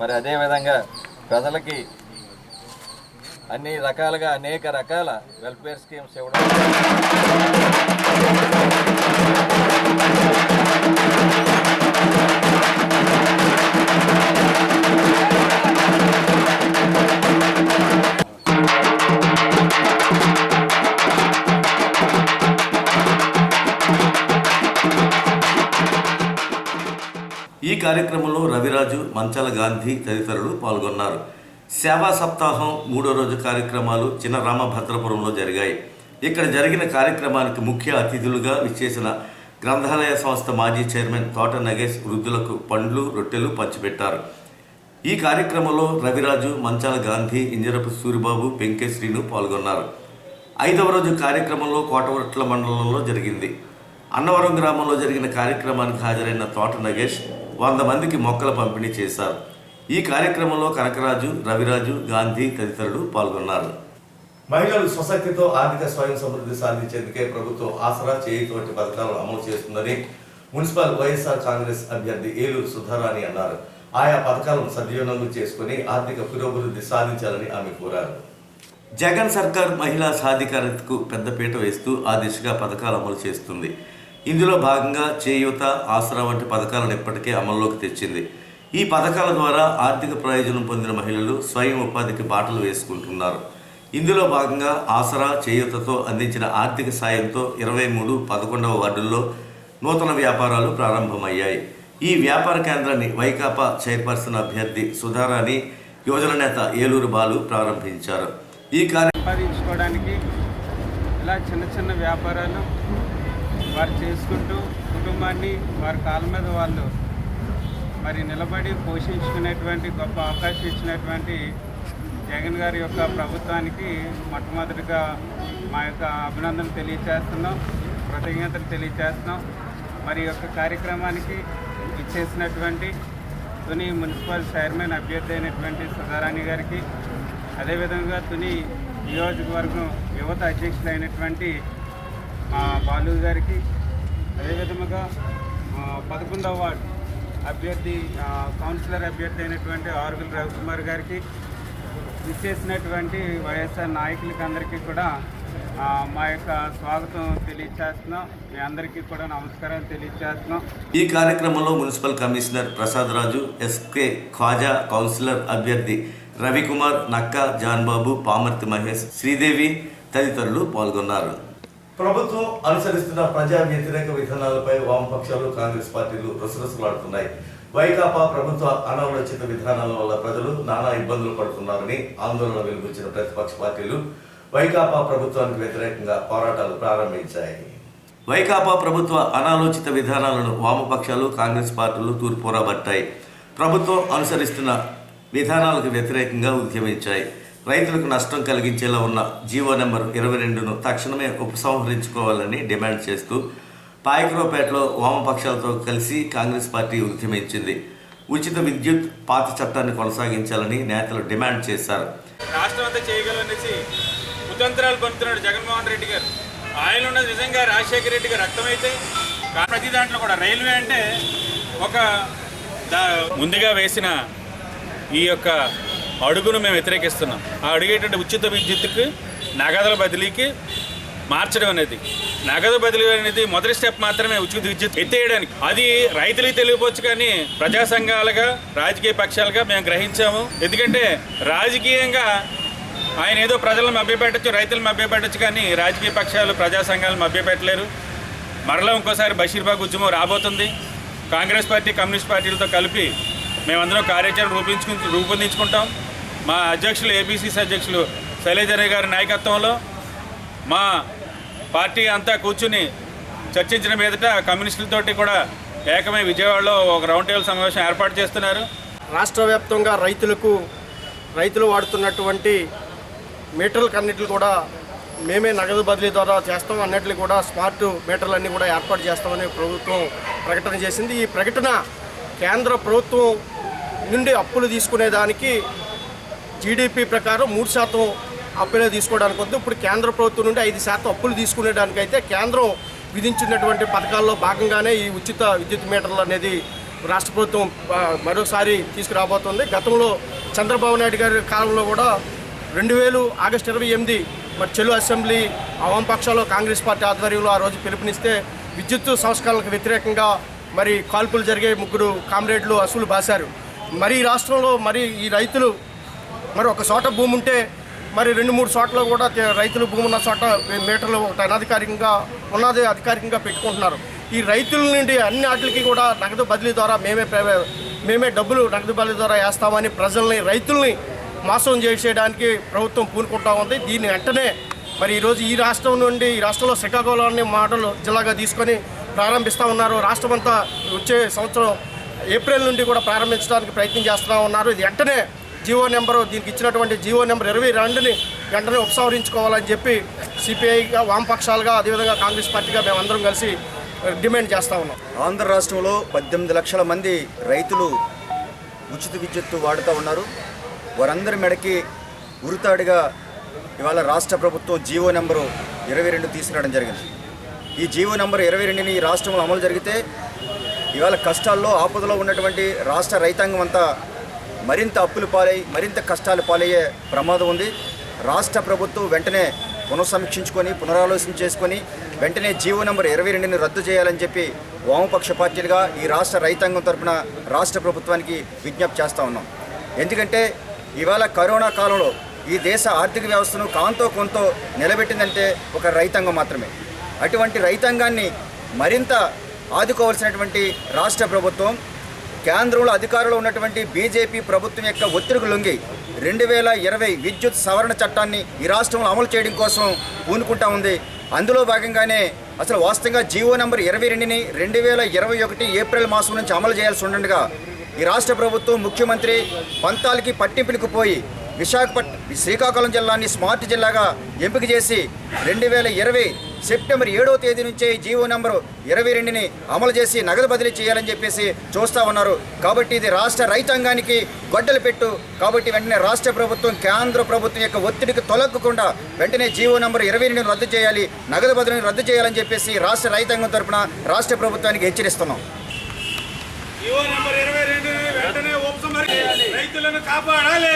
మరి అదేవిధంగా ప్రజలకి అన్ని రకాలుగా అనేక రకాల వెల్ఫేర్ స్కీమ్స్ ఇవ్వడం
ఈ కార్యక్రమంలో రవిరాజు, మంచాల గాంధీ తదితరులు పాల్గొన్నారు. సేవా సప్తాహం 3వ రోజు కార్యక్రమాలు చిన్న రామభద్రపురంలో జరిగాయి. ఇక్కడ జరిగిన కార్యక్రమానికి ముఖ్య అతిథులుగా విచ్చేసిన గ్రంథాలయ సంస్థ మాజీ చైర్మన్ తోట నగేష్ వృద్ధులకు పండ్లు రొట్టెలు పంచిపెట్టారు. ఈ కార్యక్రమంలో రవిరాజు, మంచాల గాంధీ, ఇంజరపు సూరిబాబు, పెంకే శ్రీను పాల్గొన్నారు. 5వ రోజు కార్యక్రమంలో కోటవట్ల మండలంలో జరిగింది. అన్నవరం గ్రామంలో జరిగిన కార్యక్రమానికి హాజరైన తోట నగేష్ 100 మందికి మొక్కల పంపిణీ చేశారు. ఈ కార్యక్రమంలో కనకరాజు, రవిరాజు, గాంధీ తదితరులు పాల్గొన్నారు. మహిళలు స్వశక్తితో ఆర్థిక స్వయం సమృద్ధి సాధించేందుకే ప్రభుత్వం ఆసరా, చేయూత వంటి పథకాలను అమలు చేస్తుందని మున్సిపల్ వైఎస్ఆర్ కాంగ్రెస్ అభ్యర్థి ఏలూరు సుధారాణి అన్నారు. ఆయా పథకాలను సద్వినియోగం చేసుకుని ఆర్థిక పురోభివృద్ధి సాధించాలని ఆమె కోరారు. జగన్ సర్కార్ మహిళా సాధికారతకు పెద్దపీట వేస్తూ ఆ దిశగా పథకాలు అమలు చేస్తుంది. ఇందులో భాగంగా చేయూత, ఆసరా వంటి పథకాలను ఇప్పటికే అమల్లోకి తెచ్చింది. ఈ పథకాల ద్వారా ఆర్థిక ప్రయోజనం పొందిన మహిళలు స్వయం ఉపాధికి బాటలు వేసుకుంటున్నారు. ఇందులో భాగంగా ఆసరా, చేయూతతో అందించిన ఆర్థిక సాయంతో 23-11వ వార్డుల్లో నూతన వ్యాపారాలు ప్రారంభమయ్యాయి. ఈ వ్యాపార కేంద్రాన్ని వైకాపా చైర్పర్సన్ అభ్యర్థి సుధారాణి, యువజన నేత ఏలూరు బాలు ప్రారంభించారు. ఈ
సంపాదించుకోవడానికి ఇలా చిన్న చిన్న వ్యాపారాలు వారు చేసుకుంటూ కుటుంబాన్ని వారి కాళ్ళ మీద వాళ్ళు మరి నిలబడి పోషించుకునేటువంటి గొప్ప అవకాశం ఇచ్చినటువంటి జగన్ గారి యొక్క ప్రభుత్వానికి మొట్టమొదటిగా మా యొక్క అభినందనలు తెలియజేస్తున్నాం, కృతజ్ఞతలు తెలియజేస్తున్నాం. మరి యొక్క కార్యక్రమానికి ఇచ్చేసినటువంటి తుని మున్సిపల్ చైర్మన్ అభ్యర్థి అయినటువంటి సుధారాణి గారికి, అదేవిధంగా తుని నియోజకవర్గం యువత అధ్యక్షులైనటువంటి బాలు గారికి, అదేవిధంగా 11వ వార్డు అభ్యర్థి కౌన్సిలర్ అభ్యర్థి అయినటువంటి ఆరుగుల రవికుమార్ గారికి, ఇచ్చేసినటువంటి వైఎస్ఆర్ నాయకులకి అందరికీ కూడా మా యొక్క స్వాగతం తెలియజేస్తున్నాం. మీ అందరికీ కూడా నమస్కారాలు తెలియజేస్తున్నాం.
ఈ కార్యక్రమంలో మున్సిపల్ కమిషనర్ ప్రసాద్ రాజు, ఎస్కే ఖాజా, కౌన్సిలర్ అభ్యర్థి రవికుమార్, నక్కా జాన్బాబు, పామర్తి మహేష్, శ్రీదేవి తదితరులు పాల్గొన్నారు. ప్రభుత్వం అనుసరిస్తున్న ప్రజా వ్యతిరేక విధానాలపై వామపక్షాలు, కాంగ్రెస్ పార్టీలు రుసరుసలాడుతున్నాయి. వైకాపా ప్రభుత్వ అనాలోచిత విధానాల వల్ల ప్రజలు నానా ఇబ్బందులు పడుతున్నారని ఆందోళన వెలుబుచ్చిన ప్రతిపక్ష పార్టీలు వైకాపా ప్రభుత్వానికి వ్యతిరేకంగా పోరాటాలు ప్రారంభించాయి. వైకాపా ప్రభుత్వ అనాలోచిత విధానాలను వామపక్షాలు, కాంగ్రెస్ పార్టీలు తూర్పురాబట్టాయి. ప్రభుత్వం అనుసరిస్తున్న విధానాలకు వ్యతిరేకంగా ఉద్యమించాయి. రైతులకు నష్టం కలిగించేలా ఉన్న జీవో నెంబర్ 22ను తక్షణమే ఉపసంహరించుకోవాలని డిమాండ్ చేస్తూ పాయకరావుపేటలో వామపక్షాలతో కలిసి కాంగ్రెస్ పార్టీ ఉద్యమించింది. ఉచిత విద్యుత్ పాత చట్టాన్ని కొనసాగించాలని నేతలు డిమాండ్ చేశారు.
రాష్ట్రం అంతా చేయగలనేసి కుతంత్రాలు పంపుతున్నాడు జగన్మోహన్ రెడ్డి గారు. ఆయన ఉన్నది నిజంగా రాజశేఖర రెడ్డి గారు రక్తమైతే ప్రతి దాంట్లో కూడా రైల్వే అంటే ఒక ముందుగా వేసిన ఈ యొక్క అడుగును మేము వ్యతిరేకిస్తున్నాం. ఆ అడిగేటువంటి ఉచిత విద్యుత్తుకి నగదుల బదిలీకి మార్చడం అనేది, నగదు బదిలీ అనేది మొదటి స్టెప్ మాత్రమే ఉచిత విద్యుత్ ఎత్తేయడానికి. అది రైతులకు తెలియవచ్చు, కానీ ప్రజా సంఘాలుగా, రాజకీయ పక్షాలుగా మేము గ్రహించాము. ఎందుకంటే రాజకీయంగా ఆయన ఏదో ప్రజలను మభ్యపెట్టచ్చు, రైతులను మభ్యపెట్టచ్చు, కానీ రాజకీయ పక్షాలు, ప్రజా సంఘాలను మభ్యపెట్టలేరు. మరలా ఇంకోసారి బషీర్బాగ్ ఉద్యమం రాబోతుంది. కాంగ్రెస్ పార్టీ, కమ్యూనిస్ట్ పార్టీలతో కలిపి మేమందరం కార్యాచరణ రూపొందించుకుంటాం. మా అధ్యక్షులు, ఏపీసీసీ అధ్యక్షులు శైలజారాణి గారి నాయకత్వంలో మా పార్టీ అంతా కూర్చుని చర్చించిన మీదట కమ్యూనిస్టులతోటి కూడా ఏకమై విజయవాడలో ఒక రౌండ్ టేబుల్ సమావేశం ఏర్పాటు చేస్తున్నారు.
రాష్ట్ర వ్యాప్తంగా రైతులు వాడుతున్నటువంటి మీటర్లకు అన్నింటిని కూడా మేమే నగదు బదిలీ ద్వారా చేస్తాం, అన్నింటినీ కూడా స్మార్ట్ మీటర్లన్నీ కూడా ఏర్పాటు చేస్తామని ప్రభుత్వం ప్రకటన చేసింది. ఈ ప్రకటన కేంద్ర ప్రభుత్వం నుండి అప్పులు తీసుకునేదానికి జీడిపి ప్రకారం 3% అప్పులే తీసుకోవడానికి వద్దు. ఇప్పుడు కేంద్ర ప్రభుత్వం నుండి 5% అప్పులు తీసుకునేదానికైతే కేంద్రం విధించినటువంటి పథకాల్లో భాగంగానే ఈ ఉచిత విద్యుత్ మీటర్లు అనేది రాష్ట్ర ప్రభుత్వం మరోసారి తీసుకురాబోతుంది. గతంలో చంద్రబాబు నాయుడు గారి కాలంలో కూడా 2000 ఆగస్టు 28 మరి చెలు అసెంబ్లీ వామపక్షాలు, కాంగ్రెస్ పార్టీ ఆధ్వర్యంలో ఆ రోజు పిలుపునిస్తే విద్యుత్ సంస్కరణలకు వ్యతిరేకంగా మరి కాల్పులు జరిగే 3 కామ్రేడ్లు అసలు బాశారు. మరి ఈ రాష్ట్రంలో మరి ఈ రైతులు మరి ఒక చోట భూమి ఉంటే మరి 2-3 చోట్ల కూడా రైతులు భూమి ఉన్న చోట మీటర్లు అధికారికంగా పెట్టుకుంటున్నారు. ఈ రైతుల నుండి అన్ని వాటికి కూడా నగదు బదిలీ ద్వారా మేమే డబ్బులు నగదు బదిలీ ద్వారా వేస్తామని రైతుల్ని మోసం చేసేయడానికి ప్రభుత్వం పూనుకుంటా ఉంది. దీన్ని వెంటనే మరి ఈరోజు ఈ రాష్ట్రంలో శ్రీకాకుళాన్ని మోడల్ జిల్లాగా తీసుకొని
ప్రారంభిస్తూ ఉన్నారు. రాష్ట్రమంతా వచ్చే సంవత్సరం ఏప్రిల్ నుండి కూడా ప్రారంభించడానికి ప్రయత్నం చేస్తూ ఉన్నారు. ఇది వెంటనే జీవో నెంబరు దీనికి ఇచ్చినటువంటి జీవో నెంబర్ 22ని వెంటనే ఉపసంహరించుకోవాలని చెప్పి సిపిఐగా, వామపక్షాలుగా, అదేవిధంగా కాంగ్రెస్ పార్టీగా మేమందరం కలిసి డిమాండ్ చేస్తూ ఉన్నాం.
ఆంధ్ర రాష్ట్రంలో 18 లక్షల మంది రైతులు ఉచిత విద్యుత్తు వాడుతూ ఉన్నారు. వారందరి మెడకి ఉరితాడిగా ఇవాళ రాష్ట్ర ప్రభుత్వం జీవో నెంబరు 22 తీసుకురావడం జరిగింది. ఈ జీవో నెంబర్ 22ని రాష్ట్రంలో అమలు జరిగితే ఇవాళ కష్టాల్లో, ఆపదలో ఉన్నటువంటి రాష్ట్ర రైతాంగం అంతా మరింత అప్పులు పాలై, మరింత కష్టాలు పాలయ్యే ప్రమాదం ఉంది. రాష్ట్ర ప్రభుత్వం వెంటనే పునఃసమీక్షించుకొని, పునరాలోచన చేసుకొని వెంటనే జీవో నెంబర్ 22ని రద్దు చేయాలని చెప్పి వామపక్ష పార్టీలుగా ఈ రాష్ట్ర రైతాంగం తరఫున రాష్ట్ర ప్రభుత్వానికి విజ్ఞప్తి చేస్తూ ఉన్నాం. ఎందుకంటే ఇవాళ కరోనా కాలంలో ఈ దేశ ఆర్థిక వ్యవస్థను కాంతో కొంతో నిలబెట్టిందంటే ఒక రైతాంగం మాత్రమే. అటువంటి రైతాంగాన్ని మరింత ఆదుకోవాల్సినటువంటి రాష్ట్ర ప్రభుత్వం కేంద్రంలో అధికారంలో ఉన్నటువంటి బీజేపీ ప్రభుత్వం యొక్క ఒత్తిడికి లొంగి 2020 విద్యుత్ సవరణ చట్టాన్ని ఈ రాష్ట్రంలో అమలు చేయడం కోసం పూనుకుంటా ఉంది. అందులో భాగంగానే అసలు వాస్తవంగా జీవో నెంబర్ 22ని 2021 ఏప్రిల్ మాసం నుంచి అమలు చేయాల్సి ఉండగా ఈ రాష్ట్ర ప్రభుత్వం ముఖ్యమంత్రి పంతాలకి పట్టింపులకు పోయి శ్రీకాకుళం జిల్లాని స్మార్ట్ జిల్లాగా ఎంపిక చేసి 2020 సెప్టెంబర్ 7వ తేదీ నుంచే జీవో నెంబరు 22ని అమలు చేసి నగదు బదిలీ చేయాలని చెప్పేసి చూస్తూ ఉన్నారు. కాబట్టి ఇది రాష్ట్ర రైతాంగానికి గొడ్డలు పెట్టు. కాబట్టి వెంటనే రాష్ట్ర ప్రభుత్వం కేంద్ర ప్రభుత్వం యొక్క ఒత్తిడికి తొలగకుండా వెంటనే జీవో నెంబర్ 22ని రద్దు చేయాలి, నగదు బదిలీని రద్దు చేయాలని చెప్పేసి రాష్ట్ర రైతాంగం తరఫున రాష్ట్ర ప్రభుత్వానికి హెచ్చరిస్తున్నాం.
జీవో నెంబర్ 22 వెంటనే ఉపసంహరించాలి. రైతులను కాపాడాలి.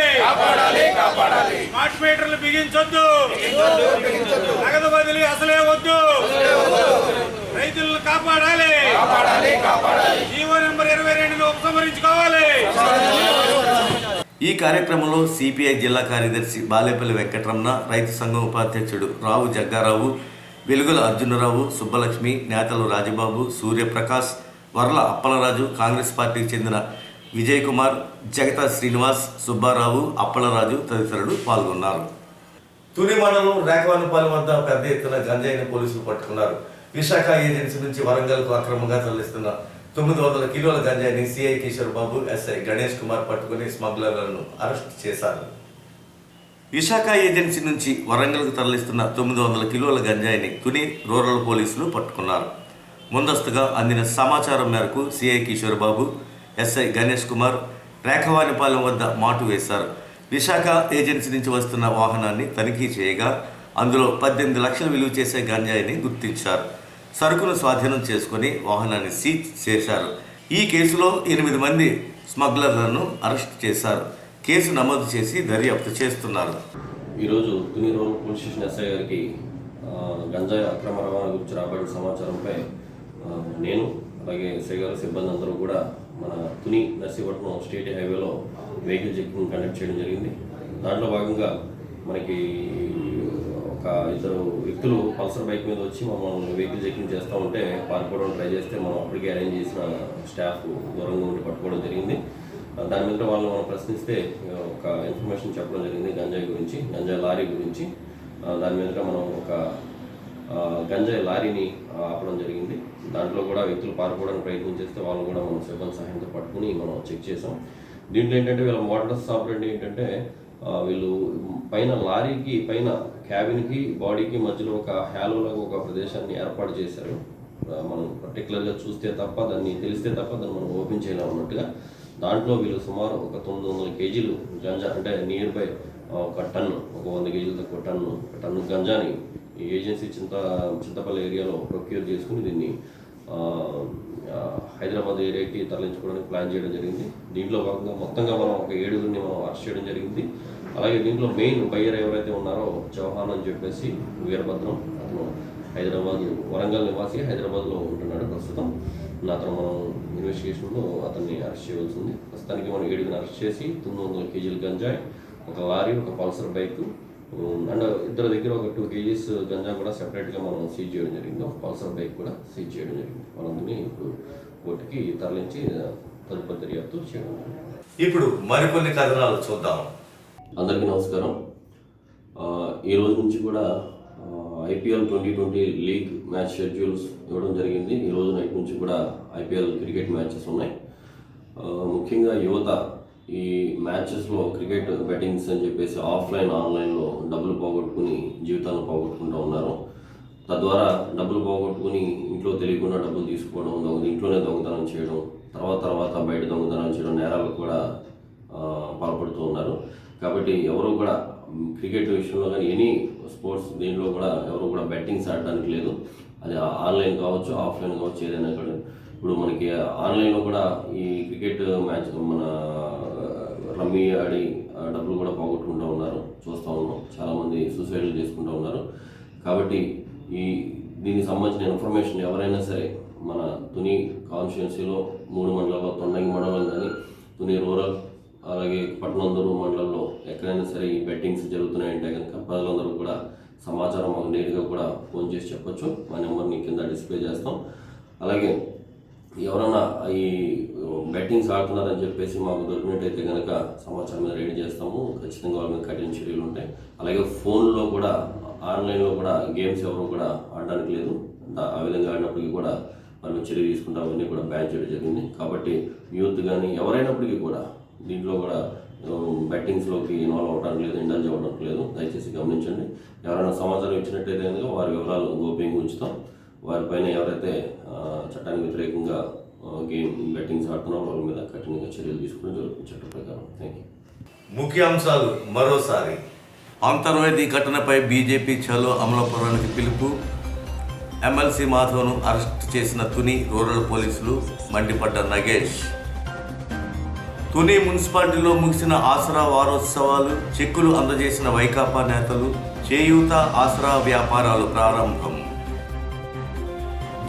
స్మార్ట్ మీటర్లు బిగించొద్దు. నగదు బదిలీ అసలే వద్దు. రైతులను కాపాడాలి. జీవో నెంబర్ 22ని ఉపసంహరించుకోవాలి.
ఈ కార్యక్రమంలో సిపిఐ జిల్లా కార్యదర్శి బాలేపల్లి వెంకటరమణ, రైతు సంఘం ఉపాధ్యక్షుడు రావు జగ్గారావు, వెలుగుల అర్జునరావు, సుబ్బలక్ష్మి, నేతలు రాజబాబు, సూర్యప్రకాష్, వర్ల అప్పలరాజు, కాంగ్రెస్ పార్టీకి చెందిన విజయ్ కుమార్, జగతా శ్రీనివాస్, సుబ్బారావు, అప్పలరాజు తదితరులు పాల్గొన్నారు. తుని మండలం రేఖవానిపాలెం వద్ద పెద్ద ఎత్తున గంజాయిని పోలీసులు పట్టుకున్నారు. విశాఖ ఏజెన్సీ నుంచి వరంగల్కు అక్రమంగా తరలిస్తున్న 900 కిలోల గంజాయిని సిఐ కిషోర్ బాబు, ఎస్ఐ గణేష్ కుమార్ పట్టుకుని స్మగ్లర్లను అరెస్ట్ చేశారు. విశాఖ ఏజెన్సీ నుంచి వరంగల్కు తరలిస్తున్న 900 కిలోల గంజాయిని తుని రూరల్ పోలీసులు పట్టుకున్నారు. ముందస్తుగా అందిన సమాచారం మేరకు సిఐ కిషోర్ బాబు, ఎస్ఐ గణేష్ కుమార్ రేఖవానిపాలెం వద్ద మాటు వేశారు. విశాఖ ఏజెన్సీ నుంచి వస్తున్న వాహనాన్ని తనిఖీ చేయగా అందులో 18 లక్షలు విలువ చేసే గంజాయిని గుర్తించారు. సరుకును స్వాధీనం చేసుకుని వాహనాన్ని సీజ్ చేశారు. ఈ కేసులో 8 మంది స్మగ్లర్లను అరెస్ట్ చేశారు. కేసు నమోదు చేసి దర్యాప్తు చేస్తున్నారు.
ఈరోజు Tuni rural police station SI గారికి గంజాయి అక్రమ రవాణా గురించి రాబడిన సమాచారంపై నేను అలాగే ఎస్ఐ గారు సిబ్బంది అందరూ కూడా మన తుని నర్సీపట్నం స్టేట్ హైవేలో వెహికల్ చెకింగ్ కండక్ట్ చేయడం జరిగింది. దాంట్లో భాగంగా మనకి ఒక 2 వ్యక్తులు పల్సర్ బైక్ మీద వచ్చి మమ్మల్ని వెహికల్ చెకింగ్ చేస్తూ ఉంటే పారిపోవడం ట్రై చేస్తే మనం అప్పటికే అరేంజ్ చేసిన స్టాఫ్ దూరంగా ఉండి పట్టుకోవడం జరిగింది. దాని మీద వాళ్ళు మనం ప్రశ్నిస్తే ఒక ఇన్ఫర్మేషన్ చెప్పడం జరిగింది గంజాయి గురించి, గంజాయి లారీ గురించి. దాని మీద మనం ఒక గంజాయి లారీని ఆపడం జరిగింది. దాంట్లో కూడా వ్యక్తులు పారిపోవడానికి ప్రయత్నం చేస్తే వాళ్ళు కూడా మనం సిబ్బంది సహాయంతో పట్టుకుని మనం చెక్ చేసాం. దీంట్లో ఏంటంటే వీళ్ళ మోడల్స్ ఆపరేట్ ఏంటంటే వీళ్ళు పైన లారీకి పైన క్యాబిన్కి బాడీకి మధ్యలో ఒక హ్యాలోలాగా ఒక ప్రదేశాన్ని ఏర్పాటు చేశారు. మనం పర్టికులర్గా చూస్తే తప్ప దాన్ని తెలిస్తే తప్ప దాన్ని మనం ఓపెన్ చేయలేము అన్నట్టుగా. దాంట్లో వీళ్ళు సుమారు ఒక 900 కేజీలు గంజా, అంటే నియర్ బై ఒక టన్ను, ఒక 100 కేజీలు తక్కువ టన్ను గంజాని ఈ ఏజెన్సీ చింతపల్లి ఏరియాలో ప్రొక్యూర్ చేసుకుని దీన్ని హైదరాబాద్ ఏరియాకి తరలించుకోవడానికి ప్లాన్ చేయడం జరిగింది. దీంట్లో భాగంగా మొత్తంగా మనం ఒక 7గురిని మనం అరెస్ట్ చేయడం జరిగింది. అలాగే దీంట్లో మెయిన్ బయ్యర్ ఎవరైతే ఉన్నారో చౌహాన్ అని చెప్పేసి వీరభద్రం, అతను హైదరాబాద్ వరంగల్ నివాసి, హైదరాబాద్లో ఉంటున్నాడు ప్రస్తుతం. అతను మనం ఇన్వెస్టిగేషన్లో అతన్ని అరెస్ట్ చేయవలసింది. ప్రస్తుతానికి మనం 7గురిని అరెస్ట్ చేసి 900 కేజీలు గంజాయి, ఒక లారీ, ఒక పల్సర్ బైక్ అండ్ ఇద్దరు దగ్గర ఒక 2 కేజీస్ గంజా కూడా సెపరేట్గా మనం సీజ్ చేయడం జరిగింది. ఒక పల్సర్ బైక్ కూడా సీజ్ చేయడం జరిగింది. వాళ్ళందరినీ ఇప్పుడు కోర్టుకి తరలించి తదుపరి దర్యాప్తు చేయడం జరిగింది.
ఇప్పుడు మరికొన్ని కథనాలు చూద్దాం.
అందరికీ నమస్కారం. ఈ రోజు నుంచి కూడా IPL 2020 లీగ్ మ్యాచ్ షెడ్యూల్స్ ఇవ్వడం జరిగింది. ఈ రోజు నైట్ నుంచి కూడా IPL క్రికెట్ మ్యాచెస్ ఉన్నాయి. ముఖ్యంగా యువత ఈ మ్యాచెస్లో క్రికెట్ బెట్టింగ్స్ అని చెప్పేసి ఆఫ్లైన్ ఆన్లైన్లో డబ్బులు పోగొట్టుకుని జీవితాలను పోగొట్టుకుంటూ ఉన్నారు. తద్వారా డబ్బులు పోగొట్టుకుని ఇంట్లో తెలియకుండా డబ్బులు తీసుకోవడం, ఇంట్లోనే దొంగతనం చేయడం, తర్వాత బయట దొంగతనం చేయడం, నేరాలకు కూడా పాల్పడుతూ ఉన్నారు. కాబట్టి ఎవరు కూడా క్రికెట్ విషయంలో కానీ ఎనీ స్పోర్ట్స్ దీంట్లో కూడా ఎవరు కూడా బెట్టింగ్స్ ఆడడానికి లేదు. అది ఆన్లైన్ కావచ్చు, ఆఫ్లైన్ కావచ్చు, ఏదైనా కూడా. ఇప్పుడు మనకి ఆన్లైన్లో కూడా ఈ క్రికెట్ మ్యాచ్ మన రమ్మీ ఆడి డబ్బులు కూడా పోగొట్టుకుంటూ ఉన్నారు, చూస్తూ ఉన్నాం. చాలామంది సూసైడ్లు చేసుకుంటూ ఉన్నారు. కాబట్టి దీనికి సంబంధించిన ఇన్ఫర్మేషన్ ఎవరైనా సరే మన తుని కాన్స్టిట్యున్సీలో 3 మండలాల్లో, తొండంగి మండలం కానీ, తుని రూరల్, అలాగే పట్టణందరూ మండలంలో ఎక్కడైనా సరే ఈ బెట్టింగ్స్ జరుగుతున్నాయంటే కనుక ప్రజలందరూ కూడా సమాచారం మాకు నేరుగా కూడా ఫోన్ చేసి చెప్పొచ్చు. మా నెంబర్ని కింద డిస్ప్లే చేస్తాం. అలాగే ఎవరైనా ఈ బెట్టింగ్స్ ఆడుతున్నారని చెప్పేసి మాకు దొరికినట్టయితే కనుక సమాచారం మీద రెడీ చేస్తాము. ఖచ్చితంగా వాళ్ళ మీద కఠిన చర్యలు ఉంటాయి. అలాగే ఫోన్లో కూడా ఆన్లైన్లో కూడా గేమ్స్ ఎవరు కూడా ఆడడానికి లేదు. ఆ విధంగా ఆడినప్పటికీ కూడా వాళ్ళు చర్య తీసుకుంటాం. అవన్నీ కూడా బ్యాన్ చేయడం జరిగింది. కాబట్టి యూత్ కానీ ఎవరైనప్పటికీ కూడా దీంట్లో కూడా బెట్టింగ్స్లోకి ఇన్వాల్వ్ అవ్వడానికి లేదు, ఇండల్జ్ అవ్వడానికి లేదు. దయచేసి గమనించండి. ఎవరైనా సమాచారం ఇచ్చినట్టయితే కనుక వారి వివరాలు గోప్యంగా ఉంచుతాం. వారిపైన ఎవరైతే చట్టానికి వ్యతిరేకంగా గేమ్ బెట్టింగ్స్ ఆడుతున్నారో వాళ్ళ మీద కఠినంగా చర్యలు తీసుకోవడం జరుగుతుంది చట్ట ప్రకారం. Thank you.
ముఖ్యాంశాలు మరోసారి. అంతర్వేది ఘటనపై బీజేపీ చలో అమలాపురానికి పిలుపు. ఎమ్మెల్సీ మాధవ్ను అరెస్ట్ చేసిన తుని రూరల్ పోలీసులు, మండిపడ్డ నగేష్. తుని మున్సిపాలిటీలో ముగిసిన ఆసరా వారోత్సవాలు, చెక్కులు అందజేసిన వైకాపా నేతలు. చేయూత ఆసరా వ్యాపారాలు ప్రారంభం.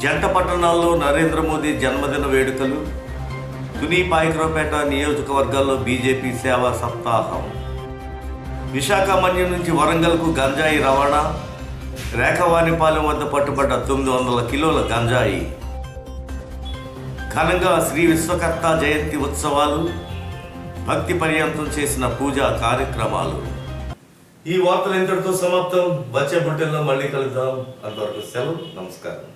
జంట పట్టణాల్లో నరేంద్ర మోదీ జన్మదిన వేడుకలు. తుని పాయకరావుపేట నియోజకవర్గాల్లో బీజేపీ సేవా సప్తాహం. విశాఖ మన్యం నుంచి వరంగల్కు గంజాయి రవాణా. రేఖవాణిపాలెం వద్ద పట్టుబడ్డ 900 కిలోల గంజాయి. ఘనంగా శ్రీ విశ్వకర్త జయంతి ఉత్సవాలు, భక్తి పర్యంతం చేసిన పూజా కార్యక్రమాలు. ఈ వార్తలు ఇంతటితో సమాప్తం. వచ్చే బులెటిన్లో మళ్ళీ కలుద్దాం. అంతవరకు సెలవు. నమస్కారం.